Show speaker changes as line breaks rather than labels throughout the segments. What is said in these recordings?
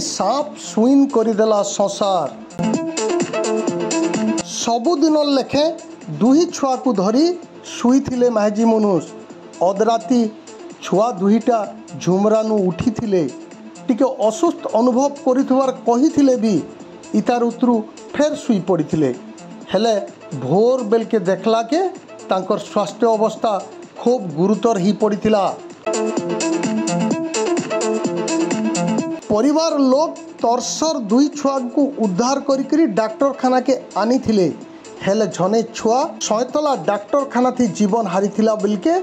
Shop सुइन करदेला संसार। सबुदिन लेखे दुही छुआ को धरी शुईथिले माहेजी मनुष। अधराती छुआ दुहीटा झुमरानु उठिथिले टिके असुस्थ अनुभव करिथवार कहिथिले भी इता ऋतु फेर शुई पड़िथिले। हेले भोर बेलके देखला के तांकर स्वास्थ्य अवस्था खूब गुरुतर ही पड़िथिला। परिवार लोग तरसर दुई छुआ को उद्धार करी डाक्तरखाना के आनी थिले। हेले झने छुआ सैतला डाक्तरखाना थी जीवन हारीथिला बिलके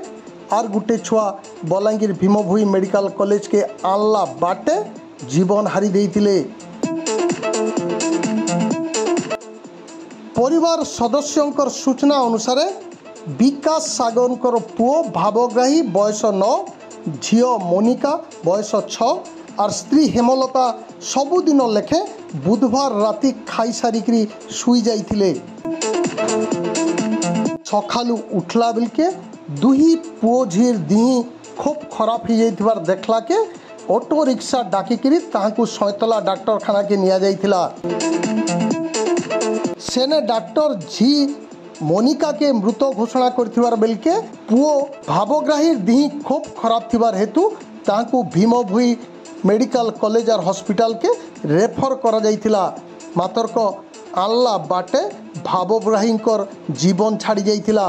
आर गुटे छुआ बलांगीर भीमभोई मेडिकल कॉलेज के आनला बाटे जीवन हारी देइथिले। परिवार सदस्यंकर सूचना अनुसार विकास सागरकर पुओ भावग्राही बयस 9, झियो मोनिका बयस 6 और स्त्री हेमलता सबुदिन लेखे बुधवार राति खाई सारिकी शुई जाइथिले। सखालू उठला बिलके दुही पुओ झीर दिही खूब खराब हो जाइथिबार देखला के ऑटो रिक्शा डाकिकी ताहाकू सैतला डाक्तरखाना के निया जाइथिला। सेने डॉक्टर झी मोनिका के मृत घोषणा करथिबार बेलके पुओ भावग्राही दिही खूब खराब थिबार हेतु ताहाकू भीमभोई मेडिकल कॉलेज और हॉस्पिटल के रेफर करा जाइथिला। मातरक आनला बाटे भावग्राहींकर जीवन छाड़ी जाइथिला।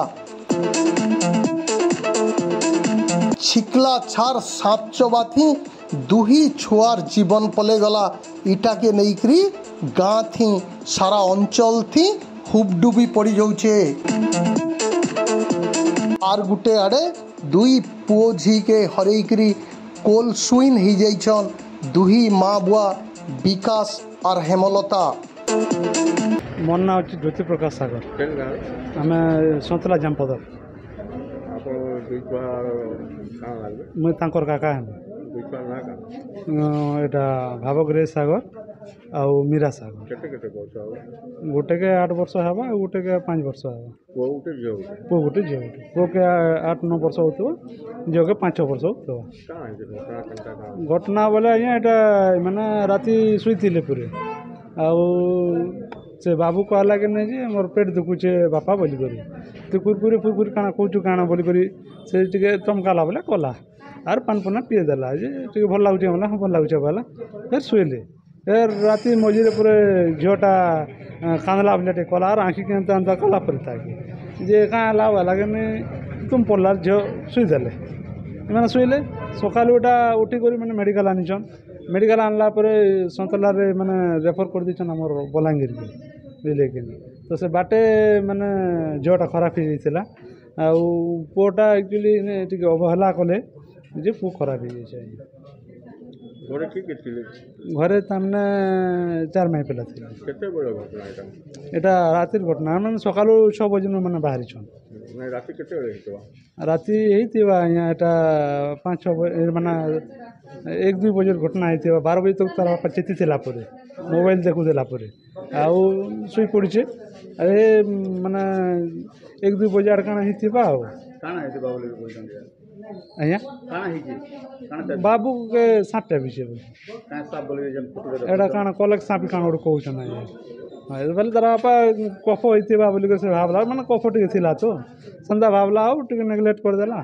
छिकला छार सापचबा थी दुही छुआर जीवन पले गला। इटा के नईकरी गाँ थी सारा अंचल थी हुबडुबी पड़ी जाउछे। आर गुटे आड़े दुई पुओ झी के हरेकरी कोल सुइन ही जाइछन दुही माँ बुआ विकास और हेमलता।
मोर ना अच्छी ज्योति प्रकाश सागर आम सतला जामपदर। मुई तांकर काका एटा भावग्राही सागर आउ मीरा सागर। गोटे के 8 वर्ष हवा गोटे के 5 वर्ष हवा। पुओ गोटे झील गोटे पुओ के 8-9 वर्ष होतो झील के 5-6 वर्ष होतो। घटना बोले आज्ञा एटा माने राति शुईथिले पूरे आउ से बाबू कहला कि नहीं जे मोर पेट दुखुचे बापा बोली करी तो कुरकुरी काना कहूँ काना बोली करी से टिके चमकाला बोले कला आर पान पना पीए देला जे टिके भल लागुचे बोला हाँ भल लागुचे बोला फिर शुईले। फिर राति मझे पूरे झीलटा कांदला बोले कला आर आँखि के अंता कला पड़ता कि जे कहाँ लाभ लगे नहीं तुम पड़ला झील शुईदेले मैंने शुईले। सकाल उठा उठिक मैंने मेडिकल आनीछन मेडिकल आनला सतलार मैंने रेफर कर दीछन आमर बलांगीर के बुझे कि तो से बाटे मैंने झीलटा खराब हो जाता पुओटा एक्चुअली टी अवहेला कले जे पु खराब हो जाए। घरे तमने 4 माई पिला एटा रातिर घटना मैंने सकाल 6 बजे मैंने बाहरी छन राति एटा 5-6 बजे माना 1-2 बजे घटना होती 12 बजे तक तार बापा चेती थिला परे मोबाइल देखुला परे आउ शुई पड़े अरे माने 1-2 बजे आड़ काना हिथिबा आउ आज्ञा बाबू के सापटा विषय एटा काना कलेक्ट सापी काना गोटे कहून आज्ञा बोले तार बापा कफ होता बोलिक से भावला मैंने कफ टे थिला तो संदा भावला आउ टे नेग्लेक्ट करदेला।